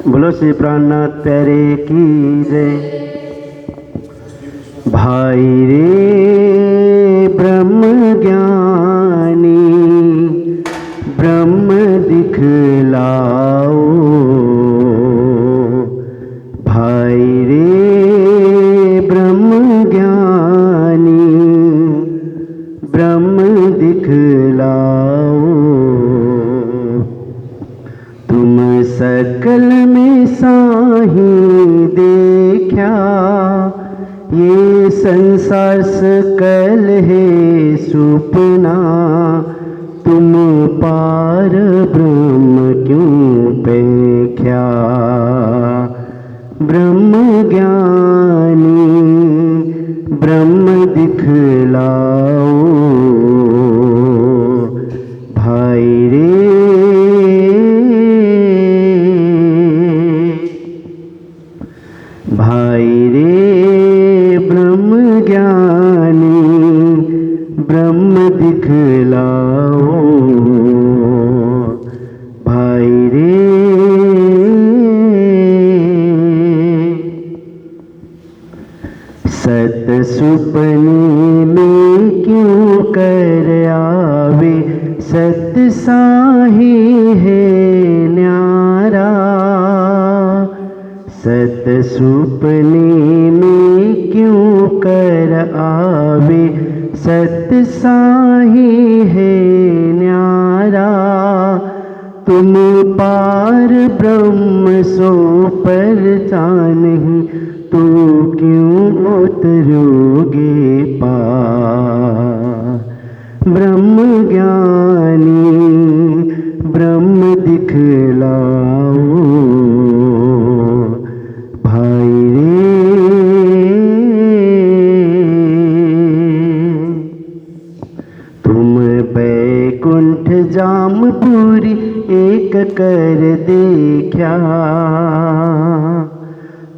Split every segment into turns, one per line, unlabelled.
बोलो श्री प्राणनाथ प्यारे की जय। भाई रे ब्रह्म ज्ञानी ब्रह्म दिखलाओ, भाई रे ब्रह्म ज्ञानी ब्रह्म दिखलाओ। तुम सकल में साही देखा, ये संसार सकल है सुपना। तुम पार ब्रह्म क्यों पेख्या, ब्रह्म ज्ञानी ब्रह्म दिखलाओ। भाई रे भाई रे ब्रह्म ज्ञानी ब्रह्म दिखलाओ। भाई रे सत सुपने में क्यों कर आवे, सत साही है न्यारा। सत सुपने में क्यों कर आवे, सत साही है न्यारा। तुम पार ब्रह्म सो पर नहीं, तो क्यों उतरोगे पार। ब्रह्म ज्ञानी ब्रह्म दिखलाओ। भाई रे तुम बैकुंठ जामपुरी एक कर देखा।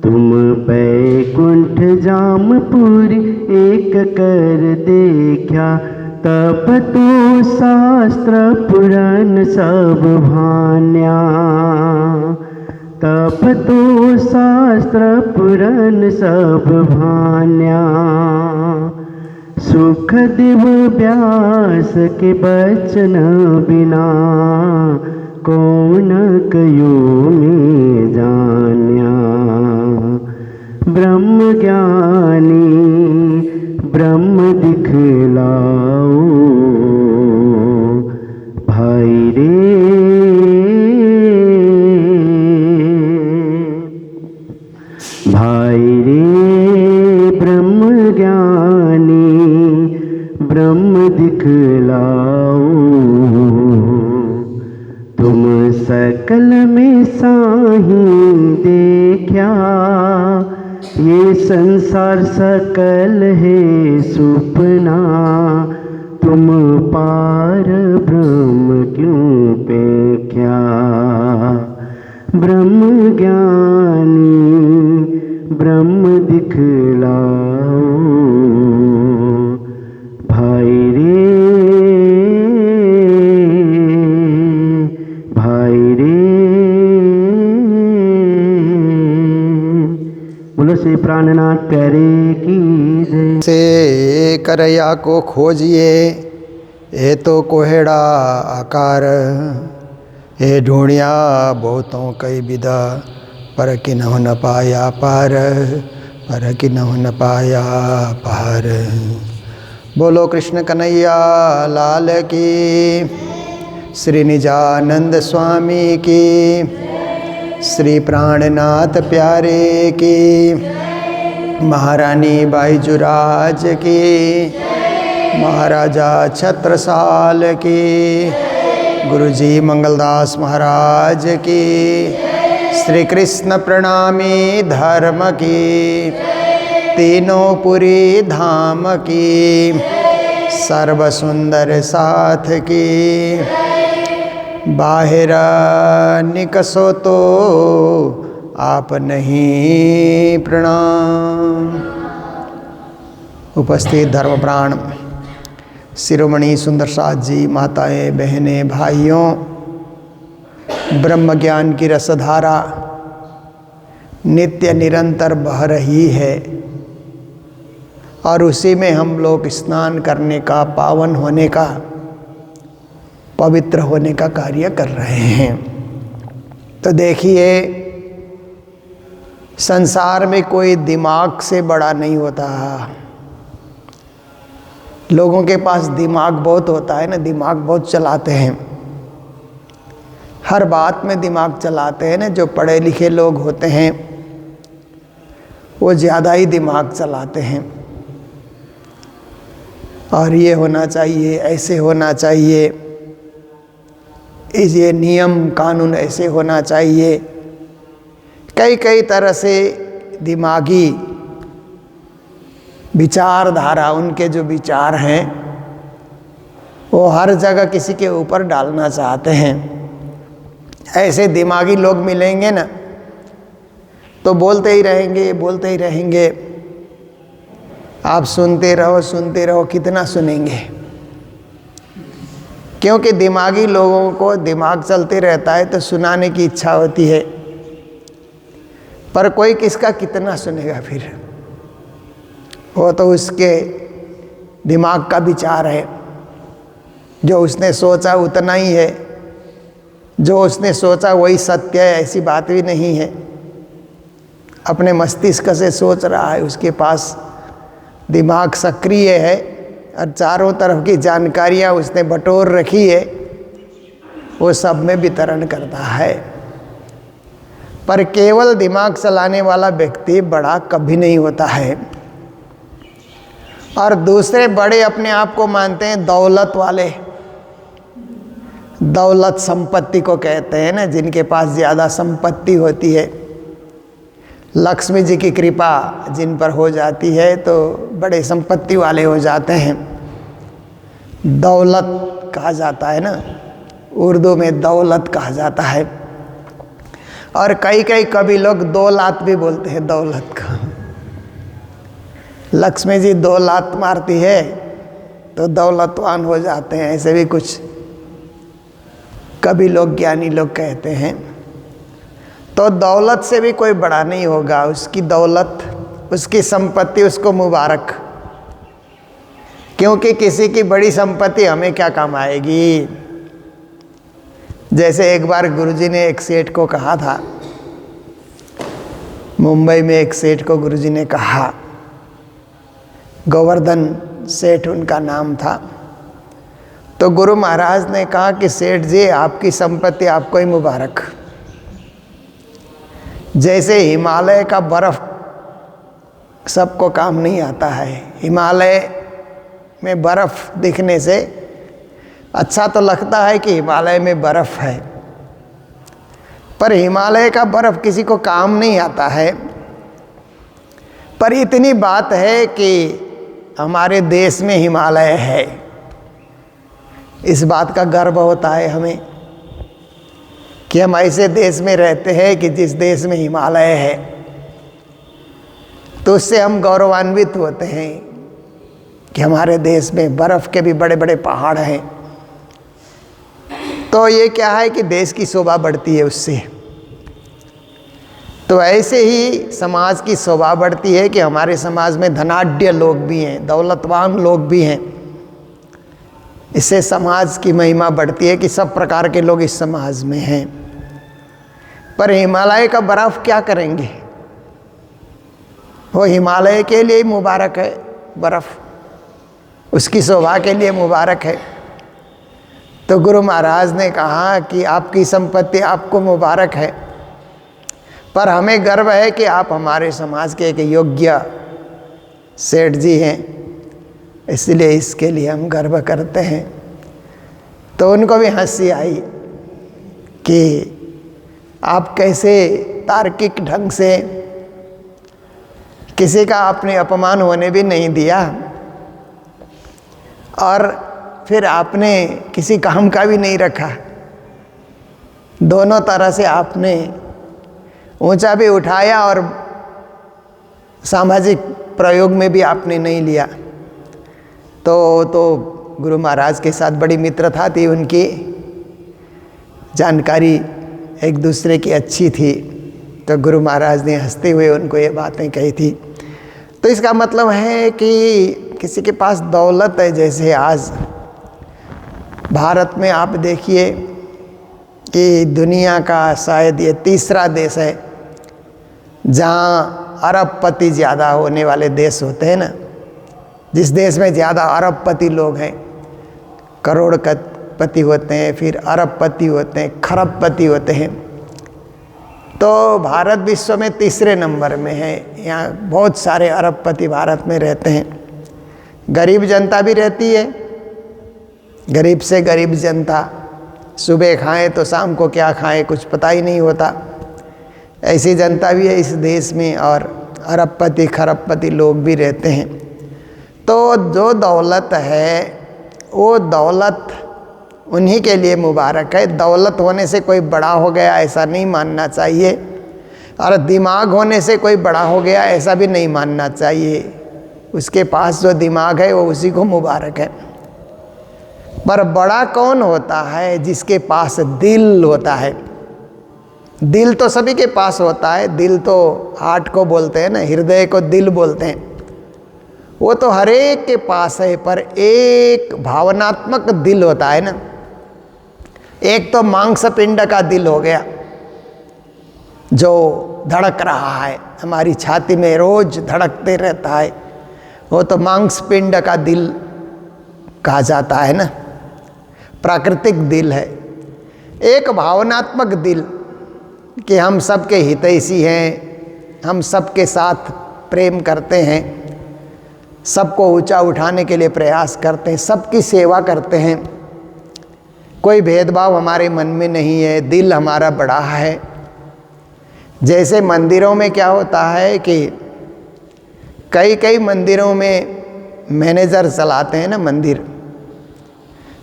तुम बैकुंठ जामपुरी एक कर देखा। तब तो शास्त्र पुराण सब भान्या, तब तो शास्त्र पुराण सब भान्या। सुखदेव व्यास के बचन बिना, कौन कयो में जान्या। ब्रह्म ज्ञानी ब्रह्म दिखलाओ। भाई रे भाई रे ब्रह्म ज्ञानी ब्रह्म दिखलाओ। तुम सकल में साही देखा, ये संसार सकल है सुपना। तुम पार ब्रह्म क्यों पेख्या, ब्रह्म ज्ञानी ब्रह्म दिखलाओ। भाई रे भाई रे बोलो श्री प्राणनाथ प्यारे की जय।
से करैया को खोजिए, ये तो कोहेड़ा आकार। ये ढूंढिया बहुतों कई विदा, पर किन्हों न पाया पार, पर किन्हों न पाया पार। बोलो कृष्ण कन्हैया लाल की, श्री निजानंद स्वामी की, श्री प्राणनाथ प्यारे की, महारानी बाईजुराज की, महाराजा छत्रसाल की, गुरुजी मंगलदास महाराज की, श्री कृष्ण प्रणामी धर्म की, तीनों पुरी धाम की, सर्व सुंदर साथ की। बाहर निकसो तो आप नहीं प्रणाम। उपस्थित धर्मप्राण शिरोमणि सुंदर साथ जी, माताएं, बहनें, भाइयों, ब्रह्म ज्ञान की रसधारा नित्य निरंतर बह रही है और उसी में हम लोग स्नान करने का, पावन होने का, पवित्र होने का कार्य कर रहे हैं। तो देखिए, संसार में कोई दिमाग से बड़ा नहीं होता। लोगों के पास दिमाग बहुत होता है ना, दिमाग बहुत चलाते हैं, हर बात में दिमाग चलाते हैं ना। जो पढ़े लिखे लोग होते हैं वो ज़्यादा ही दिमाग चलाते हैं, और ये होना चाहिए, ऐसे होना चाहिए, ये नियम कानून ऐसे होना चाहिए। कई कई तरह से दिमागी विचारधारा, उनके जो विचार हैं वो हर जगह किसी के ऊपर डालना चाहते हैं। ऐसे दिमागी लोग मिलेंगे ना तो बोलते ही रहेंगे, बोलते ही रहेंगे। आप सुनते रहो, कितना सुनेंगे? क्योंकि दिमागी लोगों को दिमाग चलते रहता है तो सुनाने की इच्छा होती है, पर कोई किसका कितना सुनेगा फिर? वो तो उसके दिमाग का विचार है, जो उसने सोचा उतना ही है, जो उसने सोचा वही सत्य है, ऐसी बात भी नहीं है। अपने मस्तिष्क से सोच रहा है, उसके पास दिमाग सक्रिय है और चारों तरफ की जानकारियाँ उसने बटोर रखी है, वो सब में वितरण करता है। पर केवल दिमाग चलाने वाला व्यक्ति बड़ा कभी नहीं होता है। और दूसरे बड़े अपने आप को मानते हैं दौलत वाले। दौलत संपत्ति को कहते हैं ना, जिनके पास ज़्यादा संपत्ति होती है। लक्ष्मी जी की कृपा जिन पर हो जाती है तो बड़े संपत्ति वाले हो जाते हैं। दौलत कहा जाता है ना, उर्दू में दौलत कहा जाता है। और कई कई कभी लोग दो लात भी बोलते हैं दौलत का। लक्ष्मी जी दो लात मारती है तो दौलतवान हो जाते हैं, ऐसे भी कुछ कभी लोग ज्ञानी लोग कहते हैं। तो दौलत से भी कोई बड़ा नहीं होगा। उसकी दौलत, उसकी संपत्ति उसको मुबारक, क्योंकि किसी की बड़ी संपत्ति हमें क्या काम आएगी। जैसे एक बार गुरुजी ने एक सेठ को कहा था, मुंबई में एक सेठ को गुरुजी ने कहा, गोवर्धन सेठ उनका नाम था। तो गुरु महाराज ने कहा कि सेठ जी, आपकी संपत्ति आपको ही मुबारक। जैसे हिमालय का बर्फ सबको काम नहीं आता है। हिमालय में बर्फ दिखने से अच्छा तो लगता है कि हिमालय में बर्फ है, पर हिमालय का बर्फ किसी को काम नहीं आता है। पर इतनी बात है कि हमारे देश में हिमालय है, इस बात का गर्व होता है हमें कि हम ऐसे देश में रहते हैं कि जिस देश में हिमालय है। तो उससे हम गौरवान्वित होते हैं कि हमारे देश में बर्फ़ के भी बड़े बड़े पहाड़ हैं। तो ये क्या है कि देश की शोभा बढ़ती है उससे। तो ऐसे ही समाज की शोभा बढ़ती है कि हमारे समाज में धनाढ्य लोग भी हैं, दौलतवान लोग भी हैं। इससे समाज की महिमा बढ़ती है कि सब प्रकार के लोग इस समाज में हैं। पर हिमालय का बर्फ़ क्या करेंगे? वो हिमालय के लिए मुबारक है बर्फ़, उसकी शोभा के लिए मुबारक है। तो गुरु महाराज ने कहा कि आपकी संपत्ति आपको मुबारक है, पर हमें गर्व है कि आप हमारे समाज के एक योग्य सेठ जी हैं, इसलिए इसके लिए हम गर्व करते हैं। तो उनको भी हंसी आई कि आप कैसे तार्किक ढंग से किसी का आपने अपमान होने भी नहीं दिया, और फिर आपने किसी काम का भी नहीं रखा। दोनों तरह से आपने ऊंचा भी उठाया और सामाजिक प्रयोग में भी आपने नहीं लिया। तो गुरु महाराज के साथ बड़ी मित्रता थी उनकी, जानकारी एक दूसरे की अच्छी थी। तो गुरु महाराज ने हंसते हुए उनको ये बातें कही थी। तो इसका मतलब है कि किसी के पास दौलत है, जैसे आज भारत में आप देखिए कि दुनिया का शायद ये तीसरा देश है जहाँ अरबपति ज़्यादा होने वाले देश होते हैं ना। जिस देश में ज़्यादा अरबपति लोग हैं, करोड़पति होते हैं, फिर अरबपति होते हैं, खरबपति होते हैं, तो भारत विश्व में तीसरे नंबर में है। यहाँ बहुत सारे अरबपति भारत में रहते हैं। गरीब जनता भी रहती है, गरीब से गरीब जनता, सुबह खाएं तो शाम को क्या खाएं कुछ पता ही नहीं होता, ऐसी जनता भी है इस देश में, और अरबपति खरबपति लोग भी रहते हैं। तो जो दौलत है वो दौलत उन्हीं के लिए मुबारक है। दौलत होने से कोई बड़ा हो गया ऐसा नहीं मानना चाहिए, और दिमाग होने से कोई बड़ा हो गया ऐसा भी नहीं मानना चाहिए। उसके पास जो दिमाग है वो उसी को मुबारक है। पर बड़ा कौन होता है? जिसके पास दिल होता है। दिल तो सभी के पास होता है, दिल तो हार्ट को बोलते हैं ना, हृदय को दिल बोलते हैं, वो तो हर एक के पास है। पर एक भावनात्मक दिल होता है ना, एक तो मांसपिंड का दिल हो गया जो धड़क रहा है, हमारी छाती में रोज धड़कते रहता है, वो तो मांसपिंड का दिल कहा जाता है ना, प्राकृतिक दिल है। एक भावनात्मक दिल कि हम सबके हितैषी हैं, हम सबके साथ प्रेम करते हैं, सबको ऊंचा उठाने के लिए प्रयास करते हैं, सबकी सेवा करते हैं, कोई भेदभाव हमारे मन में नहीं है, दिल हमारा बड़ा है। जैसे मंदिरों में क्या होता है कि कई मंदिरों में मैनेजर चलाते हैं ना मंदिर,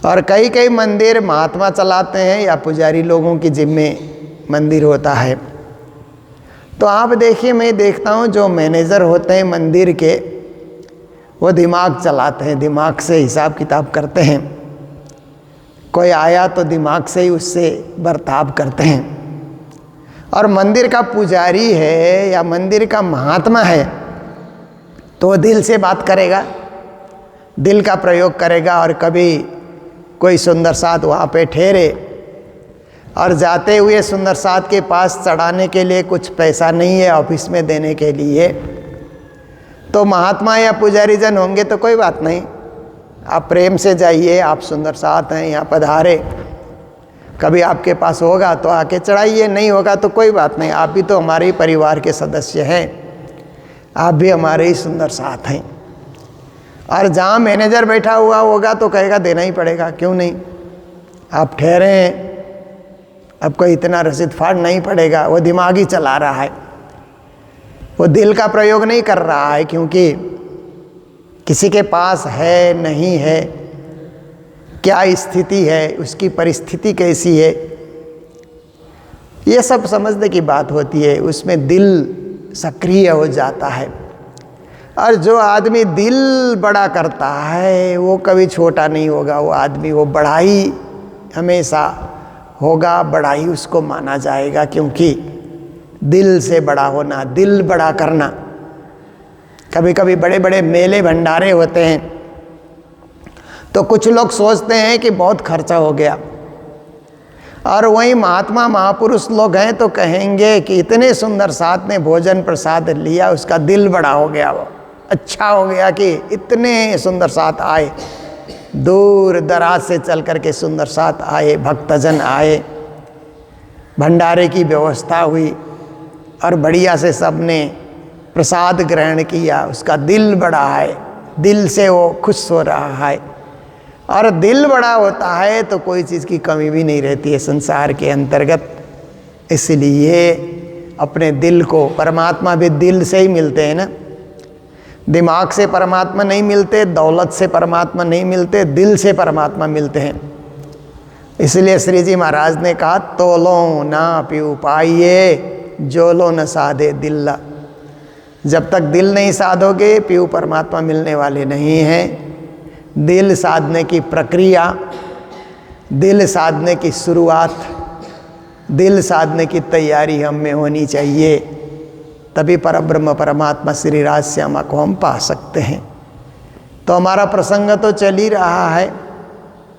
और कई मंदिर महात्मा चलाते हैं या पुजारी लोगों की जिम्मे मंदिर होता है। तो आप देखिए, मैं देखता हूँ जो मैनेजर होते हैं मंदिर के, वो दिमाग चलाते हैं, दिमाग से हिसाब किताब करते हैं। कोई आया तो दिमाग से ही उससे बर्ताव करते हैं। और मंदिर का पुजारी है या मंदिर का महात्मा है तो वो दिल से बात करेगा, दिल का प्रयोग करेगा। और कभी कोई सुंदर साथ वहाँ पे ठहरे और जाते हुए सुंदर साथ के पास चढ़ाने के लिए कुछ पैसा नहीं है ऑफिस में देने के लिए, तो महात्मा या पुजारी जन होंगे तो कोई बात नहीं, आप प्रेम से जाइए, आप सुंदर साथ हैं, यहाँ पधारे, कभी आपके पास होगा तो आके चढ़ाइए, नहीं होगा तो कोई बात नहीं, आप भी तो हमारे ही परिवार के सदस्य हैं, आप भी हमारे ही सुंदर साथ हैं। और जहाँ मैनेजर बैठा हुआ होगा तो कहेगा देना ही पड़ेगा, क्यों नहीं, आप ठहरे हैं, अब कोई इतना रसीद फाड़ना ही पड़ेगा। वो दिमाग ही चला रहा है, वो दिल का प्रयोग नहीं कर रहा है, क्योंकि किसी के पास है नहीं है, क्या स्थिति है, उसकी परिस्थिति कैसी है, ये सब समझने की बात होती है। उसमें दिल सक्रिय हो जाता है। और जो आदमी दिल बड़ा करता है वो कभी छोटा नहीं होगा, वो आदमी, वो बढ़ाई हमेशा होगा, बढ़ाई उसको माना जाएगा। क्योंकि दिल से बड़ा होना, दिल बड़ा करना। कभी कभी बड़े बड़े मेले भंडारे होते हैं तो कुछ लोग सोचते हैं कि बहुत खर्चा हो गया, और वहीं महात्मा महापुरुष लोग हैं तो कहेंगे कि इतने सुंदर साथ ने भोजन प्रसाद लिया, उसका दिल बड़ा हो गया, वो अच्छा हो गया कि इतने सुंदर साथ आए, दूर दराज से चल कर के सुंदर साथ आए, भक्तजन आए, भंडारे की व्यवस्था हुई और बढ़िया से सबने प्रसाद ग्रहण किया, उसका दिल बड़ा है, दिल से वो खुश हो रहा है। और दिल बड़ा होता है तो कोई चीज़ की कमी भी नहीं रहती है संसार के अंतर्गत। इसलिए अपने दिल को, परमात्मा भी दिल से ही मिलते हैं ना, दिमाग से परमात्मा नहीं मिलते, दौलत से परमात्मा नहीं मिलते, दिल से परमात्मा मिलते हैं। इसलिए श्री जी महाराज ने कहा, तोलो ना पीऊ पाइए, जोलो न साधे दिल्ला। जब तक दिल नहीं साधोगे पीऊ परमात्मा मिलने वाले नहीं हैं। दिल साधने की प्रक्रिया, दिल साधने की शुरुआत दिल साधने की तैयारी हम में होनी चाहिए, तभी परब्रह्म परमात्मा श्री राज श्यामा को हम पा सकते हैं। तो हमारा प्रसंग तो चल ही रहा है,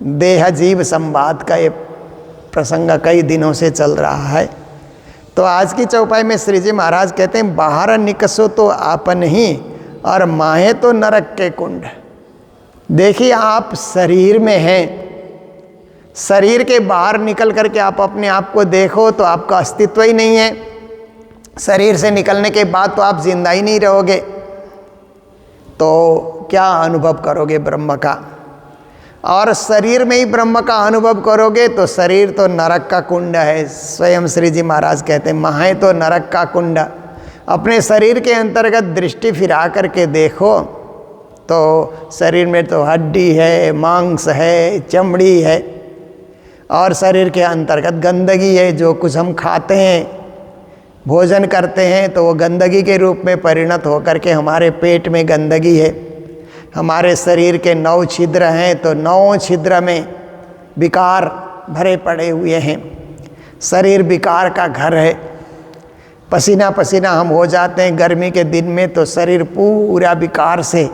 देह जीव संवाद का ये प्रसंग कई दिनों से चल रहा है। तो आज की चौपाई में श्री जी महाराज कहते हैं, बाहर निकसो तो आपन ही और माहे तो नरक के कुंड। देखिए, आप शरीर में हैं, शरीर के बाहर निकल करके आप अपने आप को देखो तो आपका अस्तित्व ही नहीं है। शरीर से निकलने के बाद तो आप जिंदा ही नहीं रहोगे, तो क्या अनुभव करोगे ब्रह्म का? और शरीर में ही ब्रह्म का अनुभव करोगे तो शरीर तो नरक का कुंड है। स्वयं श्री जी महाराज कहते हैं, माहे तो नरक का कुंड। अपने शरीर के अंतर्गत दृष्टि फिरा करके देखो तो शरीर में तो हड्डी है, मांस है, चमड़ी है, और शरीर के अंतर्गत गंदगी है। जो कुछ हम खाते हैं, भोजन करते हैं, तो वो गंदगी के रूप में परिणत होकर के हमारे पेट में गंदगी है। हमारे शरीर के 9 छिद्र हैं, तो 9 छिद्र में विकार भरे पड़े हुए हैं। शरीर विकार का घर है। पसीना पसीना हम हो जाते हैं गर्मी के दिन में, तो शरीर पूरा विकार से,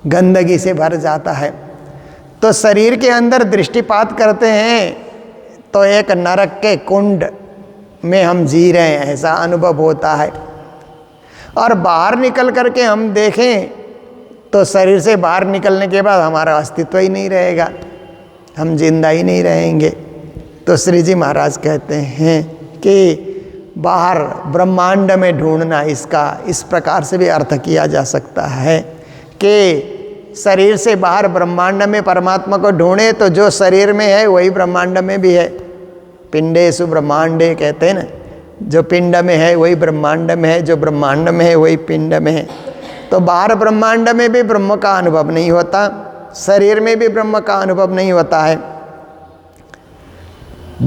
गंदगी से भर जाता है। तो शरीर के अंदर दृष्टिपात करते हैं तो एक नरक के कुंड में हम जी रहे हैं, ऐसा अनुभव होता है। और बाहर निकल करके हम देखें तो शरीर से बाहर निकलने के बाद हमारा अस्तित्व ही नहीं रहेगा, हम जिंदा ही नहीं रहेंगे। तो श्री जी महाराज कहते हैं कि बाहर ब्रह्मांड में ढूंढना, इसका इस प्रकार से भी अर्थ किया जा सकता है कि शरीर से बाहर ब्रह्मांड में परमात्मा को ढूंढे तो जो शरीर में है वही ब्रह्मांड में भी है। पिंडेषु ब्रह्मांडे कहते हैं ना, जो पिंड में है वही ब्रह्मांड में है, जो ब्रह्मांड में है वही पिंड में है। तो बाहर ब्रह्मांड में भी ब्रह्म का अनुभव नहीं होता, शरीर में भी ब्रह्म का अनुभव नहीं होता है।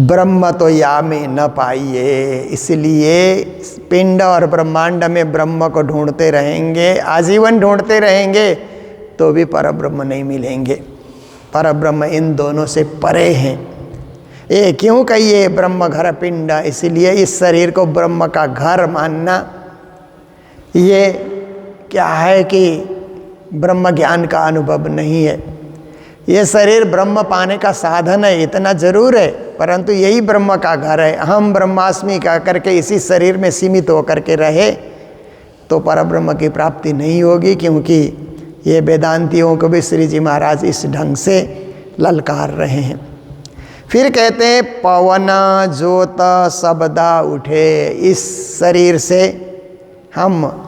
ब्रह्म तो या में न पाइए, इसलिए पिंड और ब्रह्मांड में ब्रह्म को ढूंढते रहेंगे, आजीवन ढूंढते रहेंगे तो भी परब्रह्म नहीं मिलेंगे। परब्रह्म इन दोनों से परे हैं। ये क्यों कहिए ब्रह्म घर पिंड, इसलिए इस शरीर को ब्रह्म का घर मानना ये क्या है कि ब्रह्म ज्ञान का अनुभव नहीं है। ये शरीर ब्रह्म पाने का साधन है, इतना जरूर है, परंतु यही ब्रह्म का घर है। हम ब्रह्मास्मि कह करके इसी शरीर में सीमित होकर के रहे तो परब्रह्म की प्राप्ति नहीं होगी, क्योंकि ये वेदांतियों को भी श्री जी महाराज इस ढंग से ललकार रहे हैं। फिर कहते हैं, पवन जोत शब्दा उठे। इस शरीर से हम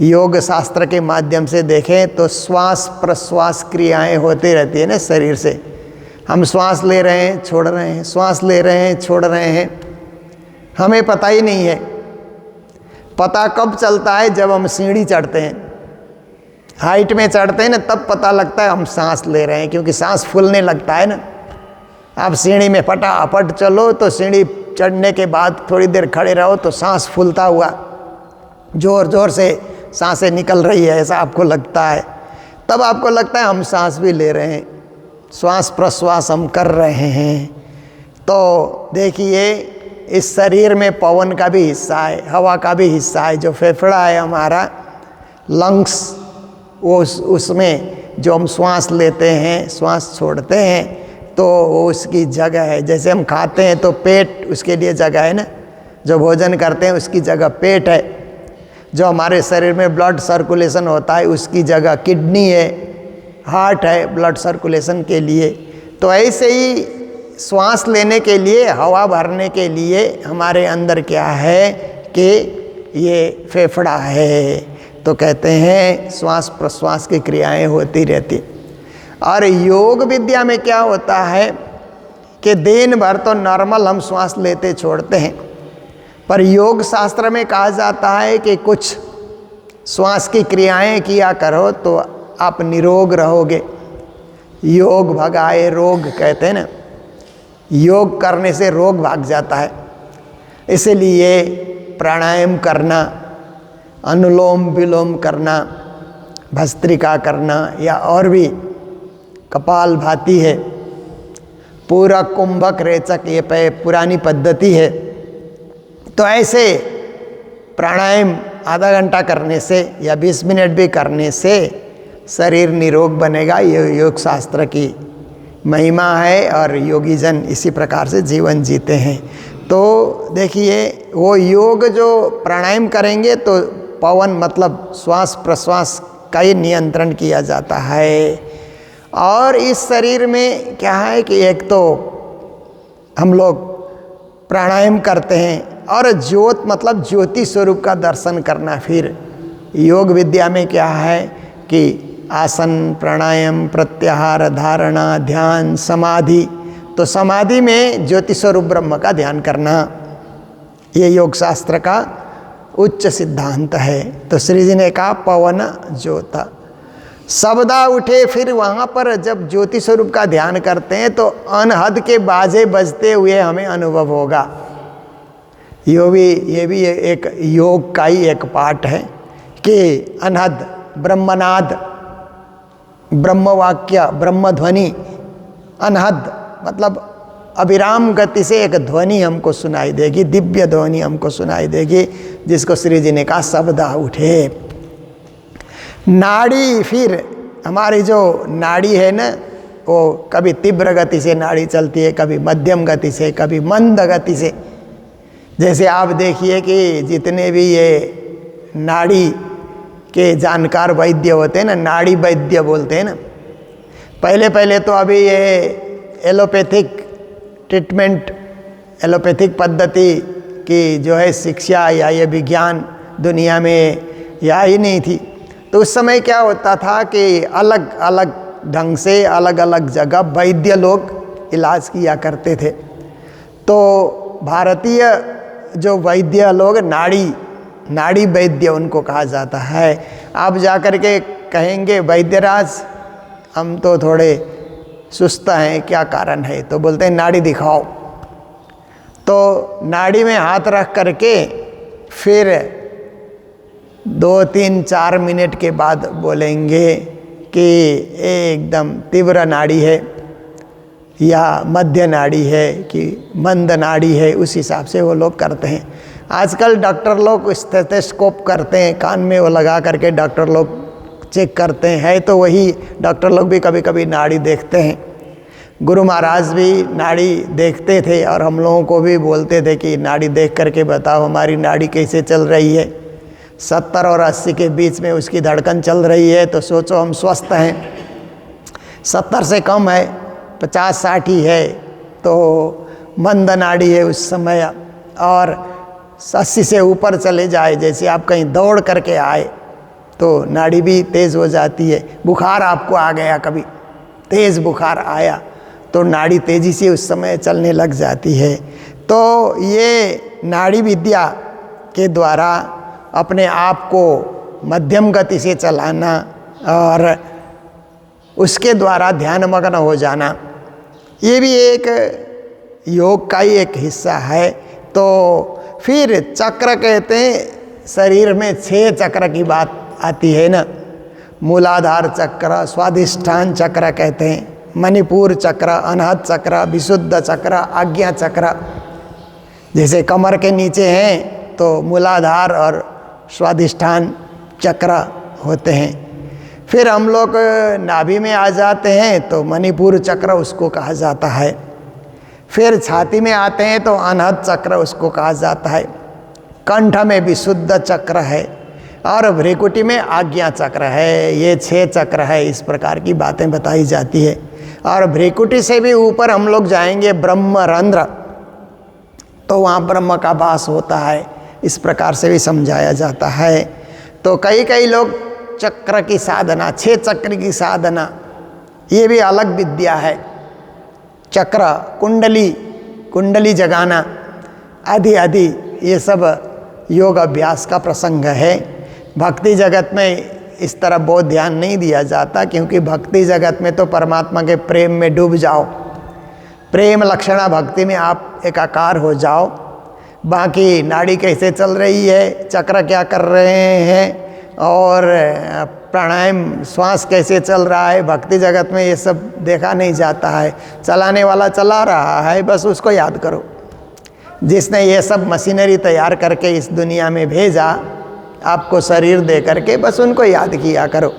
योग शास्त्र के माध्यम से देखें तो श्वास प्रश्वास क्रियाएं होती रहती है ना शरीर से। हम श्वास ले रहे हैं, छोड़ रहे हैं, श्वास ले रहे हैं, छोड़ रहे हैं, हमें पता ही नहीं है। पता कब चलता है? जब हम सीढ़ी चढ़ते हैं, हाइट में चढ़ते हैं ना, तब पता लगता है हम सांस ले रहे हैं, क्योंकि सांस फूलने लगता है ना। आप सीढ़ी में फटाफट चलो तो सीढ़ी चढ़ने के बाद थोड़ी देर खड़े रहो तो सांस फूलता हुआ जोर जोर से सांसें निकल रही है, ऐसा आपको लगता है। तब आपको लगता है हम सांस भी ले रहे हैं, श्वास प्रश्वास हम कर रहे हैं। तो देखिए, इस शरीर में पवन का भी हिस्सा है, हवा का भी हिस्सा है। जो फेफड़ा है हमारा, लंग्स, वो उसमें जो हम श्वास लेते हैं, श्वास छोड़ते हैं, तो वो उसकी जगह है। जैसे हम खाते हैं तो पेट उसके लिए जगह है ना, जो भोजन करते हैं उसकी जगह पेट है। जो हमारे शरीर में ब्लड सर्कुलेशन होता है उसकी जगह किडनी है, हार्ट है ब्लड सर्कुलेशन के लिए। तो ऐसे ही श्वास लेने के लिए, हवा भरने के लिए हमारे अंदर क्या है कि ये फेफड़ा है। तो कहते हैं श्वास प्रश्वास की क्रियाएं होती रहती। और योग विद्या में क्या होता है कि दिन भर तो नॉर्मल हम श्वास लेते छोड़ते हैं, पर योग शास्त्र में कहा जाता है कि कुछ श्वास की क्रियाएं किया करो तो आप निरोग रहोगे। योग भगाए रोग कहते हैं ना, योग करने से रोग भाग जाता है। इसलिए प्राणायाम करना, अनुलोम विलोम करना, भस्त्रिका करना, या और भी कपाल भाती है, पूरा कुंभक रेचक ये पुरानी पद्धति है। तो ऐसे प्राणायाम आधा घंटा करने से या 20 मिनट भी करने से शरीर निरोग बनेगा। ये योग शास्त्र की महिमा है और योगी जन इसी प्रकार से जीवन जीते हैं। तो देखिए वो योग जो प्राणायाम करेंगे तो पवन मतलब श्वास प्रश्वास का ही नियंत्रण किया जाता है। और इस शरीर में क्या है कि एक तो हम लोग प्राणायाम करते हैं और ज्योत मतलब ज्योति स्वरूप का दर्शन करना। फिर योग विद्या में क्या है कि आसन प्राणायाम प्रत्याहार धारणा ध्यान समाधि, तो समाधि में ज्योति स्वरूप ब्रह्म का ध्यान करना, ये योग शास्त्र का उच्च सिद्धांत है। तो श्री जी ने कहा पवन ज्योत शब्दा उठे। फिर वहाँ पर जब ज्योति स्वरूप का ध्यान करते हैं तो अनहद के बाजे बजते हुए हमें अनुभव होगा। ये भी एक योग का ही एक पार्ट है कि अनहद ब्रह्मनाद ब्रह्मवाक्य ब्रह्मध्वनि, अनहद मतलब अविराम गति से एक ध्वनि हमको सुनाई देगी, दिव्य ध्वनि हमको सुनाई देगी, जिसको श्री जी ने कहा शब्दा उठे। नाड़ी, फिर हमारी जो नाड़ी है ना वो कभी तीव्र गति से नाड़ी चलती है, कभी मध्यम गति से, कभी मंद गति से। जैसे आप देखिए कि जितने भी ये नाड़ी के जानकार वैद्य होते हैं ना, नाड़ी वैद्य बोलते हैं ना, पहले तो अभी ये एलोपैथिक ट्रीटमेंट, एलोपैथिक पद्धति की जो है शिक्षा या ये विज्ञान दुनिया में या ही नहीं थी। तो उस समय क्या होता था कि अलग अलग ढंग से अलग अलग जगह वैद्य लोग इलाज किया करते थे। तो भारतीय जो वैद्य लोग नाड़ी वैद्य उनको कहा जाता है। आप जाकर के कहेंगे वैद्यराज हम तो थोड़े सुस्त हैं, क्या कारण है? तो बोलते हैं नाड़ी दिखाओ। तो नाड़ी में हाथ रख करके फिर 2-3-4 मिनट के बाद बोलेंगे कि एकदम तीव्र नाड़ी है या मध्य नाड़ी है कि मंद नाड़ी है, उस हिसाब से वो लोग करते हैं। आजकल डॉक्टर लोग स्टेथोस्कोप करते हैं, कान में वो लगा करके डॉक्टर लोग चेक करते हैं। है तो वही डॉक्टर लोग भी कभी कभी नाड़ी देखते हैं। गुरु महाराज भी नाड़ी देखते थे और हम लोगों को भी बोलते थे कि नाड़ी देख करके बताओ हमारी नाड़ी कैसे चल रही है। 70 और 80 के बीच में उसकी धड़कन चल रही है तो सोचो हम स्वस्थ हैं। 70 से कम है, 50-60 ही है तो मंद नाड़ी है उस समय। और 80 से ऊपर चले जाए, जैसे आप कहीं दौड़ करके आए तो नाड़ी भी तेज़ हो जाती है। बुखार आपको आ गया, कभी तेज़ बुखार आया तो नाड़ी तेज़ी से उस समय चलने लग जाती है। तो ये नाड़ी विद्या के द्वारा अपने आप को मध्यम गति से चलाना और उसके द्वारा ध्यान मग्न हो जाना, ये भी एक योग का ही एक हिस्सा है। तो फिर चक्र कहते हैं, शरीर में 6 चक्र की बात आती है ना। मूलाधार चक्र, स्वाधिष्ठान चक्र कहते हैं, मणिपुर चक्र, अनहद चक्र, विशुद्ध चक्र, आज्ञा चक्र। जैसे कमर के नीचे हैं तो मूलाधार और स्वाधिष्ठान चक्र होते हैं। फिर हम लोग नाभि में आ जाते हैं तो मणिपुर चक्र उसको कहा जाता है। फिर छाती में आते हैं तो अनहद चक्र उसको कहा जाता है। कंठ में विशुद्ध चक्र है और भ्रिकुटी में आज्ञा चक्र है। ये 6 चक्र है, इस प्रकार की बातें बताई जाती है। और भ्रिकुटी से भी ऊपर हम लोग जाएंगे ब्रह्मरंध्र, तो वहाँ ब्रह्म का वास होता है, इस प्रकार से भी समझाया जाता है। तो कई लोग चक्र की साधना, 6 चक्र की साधना, ये भी अलग विद्या है। चक्र, कुंडली जगाना आदि ये सब योग अभ्यास का प्रसंग है। भक्ति जगत में इस तरह बहुत ध्यान नहीं दिया जाता, क्योंकि भक्ति जगत में तो परमात्मा के प्रेम में डूब जाओ, प्रेम लक्षणा भक्ति में आप एकाकार हो जाओ। बाकी नाड़ी कैसे चल रही है, चक्र क्या कर रहे हैं और प्राणायाम श्वास कैसे चल रहा है, भक्ति जगत में ये सब देखा नहीं जाता है। चलाने वाला चला रहा है, बस उसको याद करो। जिसने ये सब मशीनरी तैयार करके इस दुनिया में भेजा, आपको शरीर दे करके, बस उनको याद किया करो,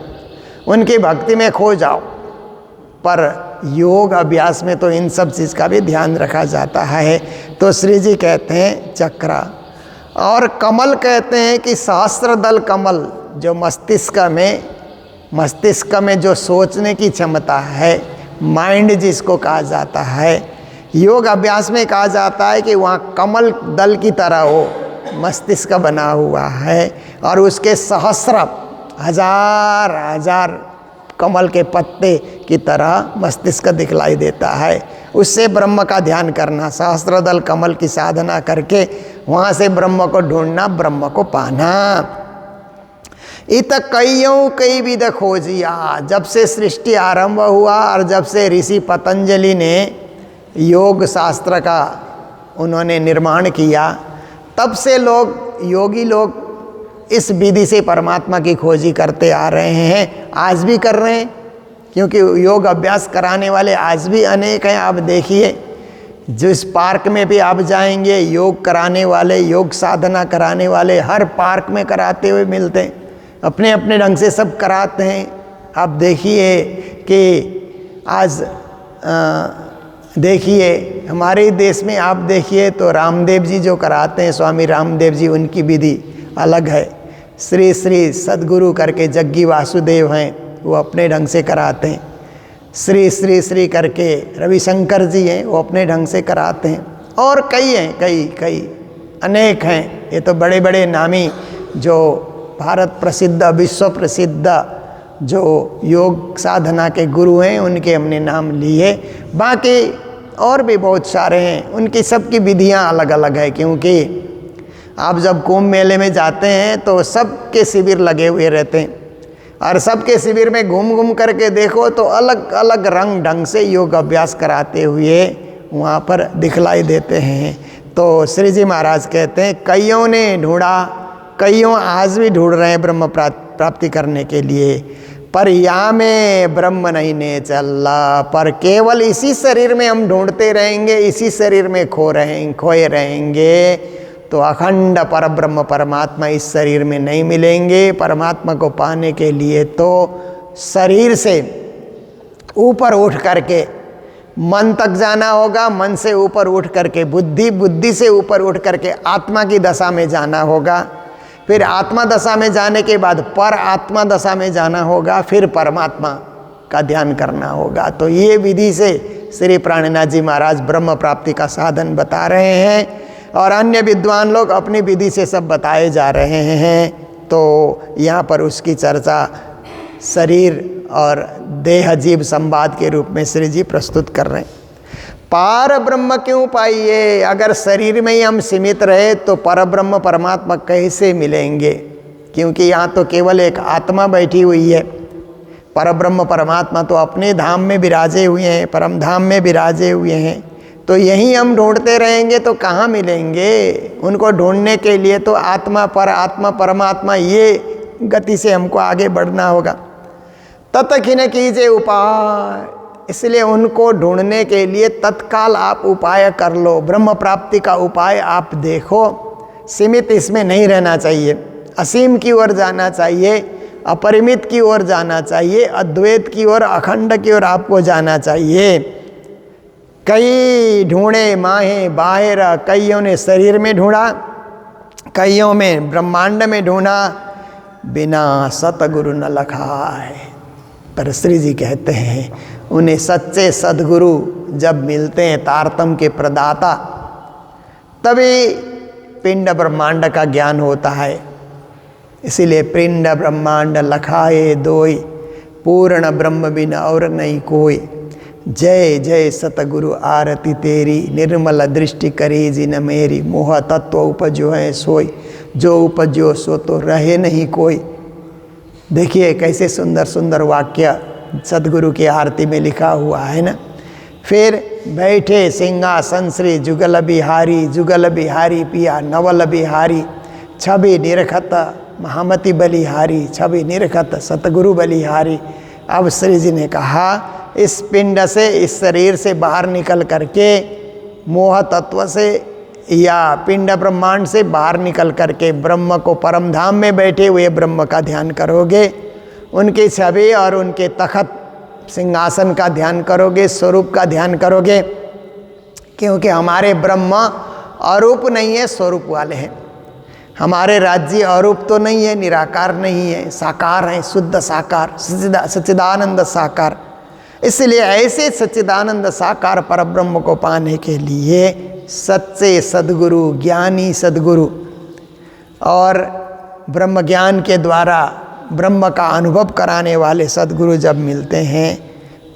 उनकी भक्ति में खो जाओ। पर योग अभ्यास में तो इन सब चीज़ का भी ध्यान रखा जाता है। तो श्री जी कहते हैं चक्र, और कमल कहते हैं कि सहस्त्रदल कमल, जो मस्तिष्क में जो सोचने की क्षमता है, माइंड जिसको कहा जाता है, योग अभ्यास में कहा जाता है कि वहाँ कमल दल की तरह हो मस्तिष्क बना हुआ है, और उसके सहस्र हजार कमल के पत्ते की तरह मस्तिष्क दिखलाई देता है। उससे ब्रह्म का ध्यान करना, सहस्त्रदल कमल की साधना करके वहाँ से ब्रह्म को ढूंढना, ब्रह्म को पाना। इत कईयों कई विध खोजिया, जब से सृष्टि आरंभ हुआ और जब से ऋषि पतंजलि ने योग शास्त्र का उन्होंने निर्माण किया, तब से योगी लोग इस विधि से परमात्मा की खोजी करते आ रहे हैं, आज भी कर रहे हैं। क्योंकि योग अभ्यास कराने वाले आज भी अनेक हैं। आप देखिए, जिस पार्क में भी आप जाएंगे, योग कराने वाले, योग साधना कराने वाले हर पार्क में कराते हुए मिलते हैं। अपने अपने ढंग से सब कराते हैं। आप देखिए कि आज देखिए हमारे देश में आप देखिए तो रामदेव जी जो कराते हैं, स्वामी रामदेव जी, उनकी विधि अलग है। श्री श्री सद्गुरु करके जग्गी वासुदेव हैं, वो अपने ढंग से कराते हैं। श्री श्री श्री करके रविशंकर जी हैं, वो अपने ढंग से कराते हैं। और कई हैं, कई अनेक हैं। ये तो बड़े बड़े नामी जो भारत प्रसिद्ध, विश्व प्रसिद्ध जो योग साधना के गुरु हैं, उनके हमने नाम लिए। बाकी और भी बहुत सारे हैं, उनकी सबकी विधियां अलग अलग है। क्योंकि आप जब कुंभ मेले में जाते हैं तो सबके शिविर लगे हुए रहते हैं, और सबके शिविर में घूम घूम करके देखो तो अलग अलग रंग ढंग से योग अभ्यास कराते हुए वहाँ पर दिखलाई देते हैं। तो श्री जी महाराज कहते हैं कईयों ने ढूंढा, कईयों आज भी ढूंढ रहे हैं ब्रह्म प्राप्ति करने के लिए, पर या में ब्रह्म नहीं ने चला। पर केवल इसी शरीर में हम ढूंढते रहेंगे, इसी शरीर में खोए रहेंगे, तो अखंड पर ब्रह्म परमात्मा इस शरीर में नहीं मिलेंगे। परमात्मा को पाने के लिए तो शरीर से ऊपर उठ करके मन तक जाना होगा, मन से ऊपर उठ करके बुद्धि से ऊपर उठ करके आत्मा की दशा में जाना होगा, फिर आत्मा दशा में जाने के बाद पर आत्मा दशा में जाना होगा, फिर परमात्मा का ध्यान करना होगा। तो ये विधि से श्री प्राणनाथ जी महाराज ब्रह्म प्राप्ति का साधन बता रहे हैं, और अन्य विद्वान लोग अपनी विधि से सब बताए जा रहे हैं। तो यहाँ पर उसकी चर्चा शरीर और देह जीव संवाद के रूप में श्री जी प्रस्तुत कर रहे हैं। पार ब्रह्म क्यों पाइए, अगर शरीर में ही हम सीमित रहे तो पर ब्रह्म परमात्मा कैसे मिलेंगे? क्योंकि यहाँ तो केवल एक आत्मा बैठी हुई है। पर ब्रह्म परमात्मा तो अपने धाम में विराजे हुए हैं, परम धाम में विराजे हुए हैं। तो यहीं हम ढूंढते रहेंगे तो कहाँ मिलेंगे? उनको ढूंढने के लिए तो आत्मा पर आत्मा परमात्मा, ये गति से हमको आगे बढ़ना होगा। तत्खिन कीजिए उपाय, इसलिए उनको ढूंढने के लिए तत्काल आप उपाय कर लो। ब्रह्म प्राप्ति का उपाय आप देखो। सीमित इसमें नहीं रहना चाहिए, असीम की ओर जाना चाहिए, अपरिमित की ओर जाना चाहिए, अद्वैत की ओर, अखंड की ओर आपको जाना चाहिए। कई ढूंढे माहे बाहर, कईयों ने शरीर में ढूंढा, कईयों में ब्रह्मांड में ढूंढा, बिना सतगुरु न लखाए। पर श्री जी कहते हैं उन्हें सच्चे सद्गुरु जब मिलते हैं, तारतम के प्रदाता, तभी पिंड ब्रह्मांड का ज्ञान होता है। इसीलिए पिंड ब्रह्मांड लखाए दोई, पूर्ण ब्रह्म बिन और नहीं कोई। जय जय सतगुरु आरती तेरी, निर्मल दृष्टि करी जिन मेरी। मोह तत्व उपजो है सोई, जो उपजो सो तो रहे नहीं कोई। देखिए कैसे सुंदर सुंदर वाक्य सदगुरु की आरती में लिखा हुआ है ना। फिर बैठे सिंहासन श्री जुगल बिहारी, जुगल बिहारी पिया नवल बिहारी। छवि निरखत महामति बलिहारी छवि निरखत सतगुरु बलिहारी। अब श्री जी ने कहा इस पिंड से, इस शरीर से बाहर निकल करके, मोह तत्व से या पिंड ब्रह्मांड से बाहर निकल करके ब्रह्म को, परम धाम में बैठे हुए ब्रह्म का ध्यान करोगे, उनकी छवि और उनके तखत सिंहासन का ध्यान करोगे, स्वरूप का ध्यान करोगे। क्योंकि हमारे ब्रह्म अरूप नहीं है, स्वरूप वाले हैं। हमारे राज्य अरूप तो नहीं है, निराकार नहीं है, साकार है, शुद्ध साकार, सच्चिदानंद साकार। इसलिए ऐसे सच्चिदानंद साकार परब्रह्म को पाने के लिए सच्चे सद्गुरु, ज्ञानी सद्गुरु और ब्रह्म ज्ञान के द्वारा ब्रह्म का अनुभव कराने वाले सद्गुरु जब मिलते हैं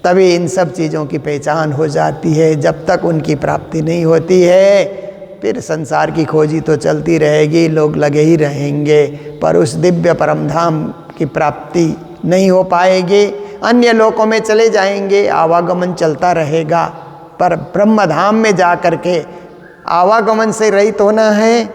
तभी इन सब चीज़ों की पहचान हो जाती है। जब तक उनकी प्राप्ति नहीं होती है फिर संसार की खोजी तो चलती रहेगी, लोग लगे ही रहेंगे, पर उस दिव्य परम धाम की प्राप्ति नहीं हो पाएगी। अन्य लोकों में चले जाएंगे, आवागमन चलता रहेगा, पर ब्रह्म धाम में जा कर के आवागमन से रहित होना है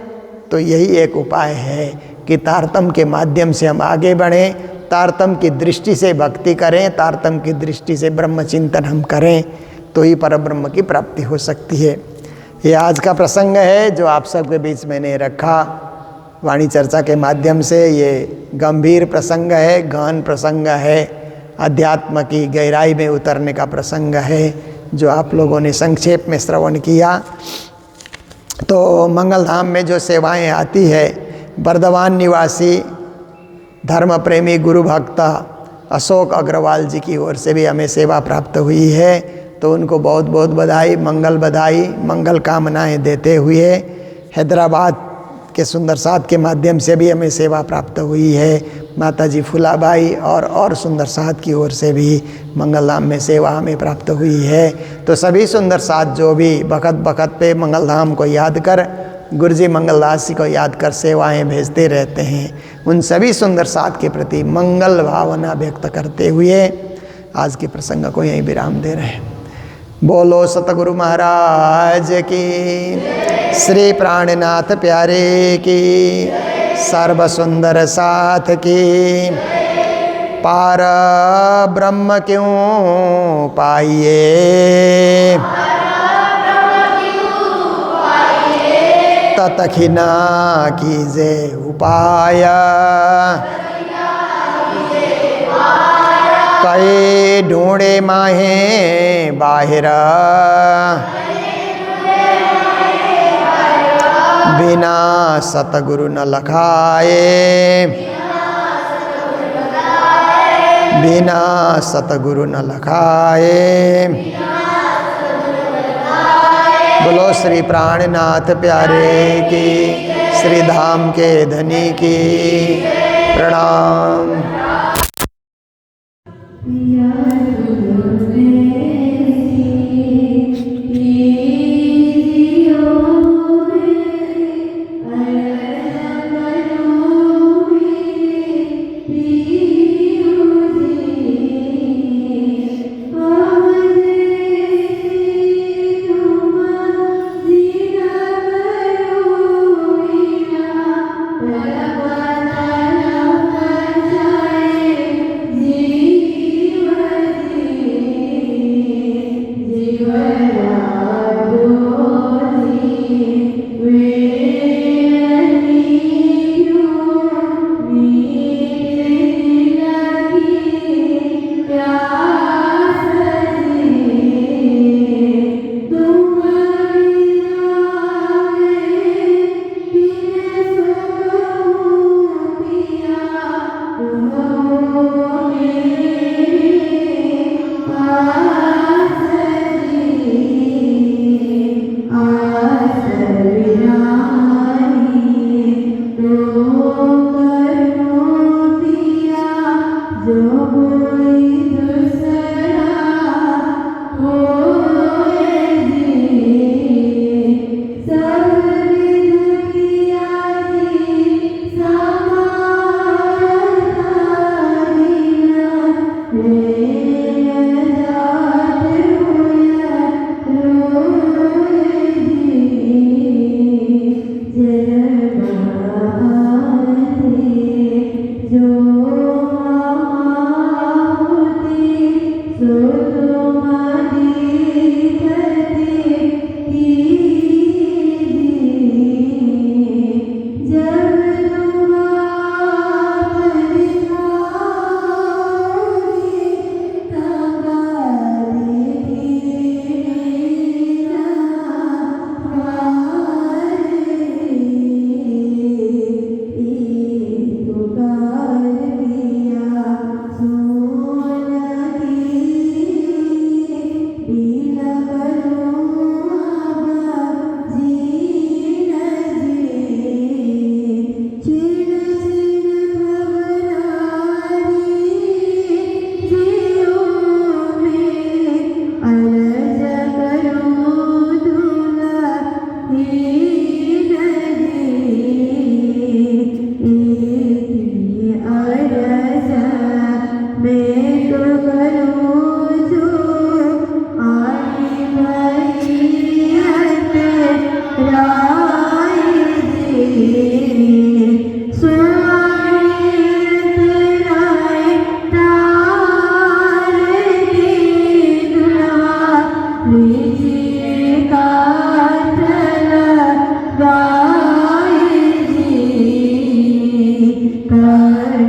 तो यही एक उपाय है कि तारतम्य के माध्यम से हम आगे बढ़ें, तारतम्य की दृष्टि से भक्ति करें, तारतम्य की दृष्टि से ब्रह्म चिंतन हम करें, तो ही परब्रह्म की प्राप्ति हो सकती है। ये आज का प्रसंग है जो आप सबके बीच मैंने रखा वाणी चर्चा के माध्यम से। ये गंभीर प्रसंग है, गहन प्रसंग है, अध्यात्म की गहराई में उतरने का प्रसंग है जो आप लोगों ने संक्षेप में श्रवण किया। तो मंगल धाम में जो सेवाएं आती है, बर्दवान निवासी धर्म प्रेमी गुरु भक्त अशोक अग्रवाल जी की ओर से भी हमें सेवा प्राप्त हुई है, तो उनको बहुत बहुत बधाई, बधाई, मंगल कामनाएं देते हुए हैदराबाद के सुंदर साथ के माध्यम से भी हमें सेवा प्राप्त हुई है। माताजी फुलाबाई और सुंदर साथ की ओर से भी मंगलधाम में सेवा हमें प्राप्त हुई है। तो सभी सुंदर साथ जो भी बखत बखत पे मंगलधाम को याद कर, गुरुजी मंगलदास जी को याद कर सेवाएं भेजते रहते हैं, उन सभी सुंदर साथ के प्रति मंगल भावना व्यक्त करते हुए आज के प्रसंग को यहीं विराम दे रहे हैं। बोलो सतगुरु महाराज की, श्री प्राणनाथ प्यारे की, सर्व सुंदर साथ की। पार ब्रह्म क्यों पाइए, ततखिना कीजे उपाय, कई ढूंढे माहे बाहिरा, बिना सतगुरु न लखाए, बिना सतगुरु न लखाए। बोलो श्री प्राणनाथ प्यारे की, श्री धाम के धनी की प्रणाम।
जय बाबा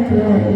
Hallelujah.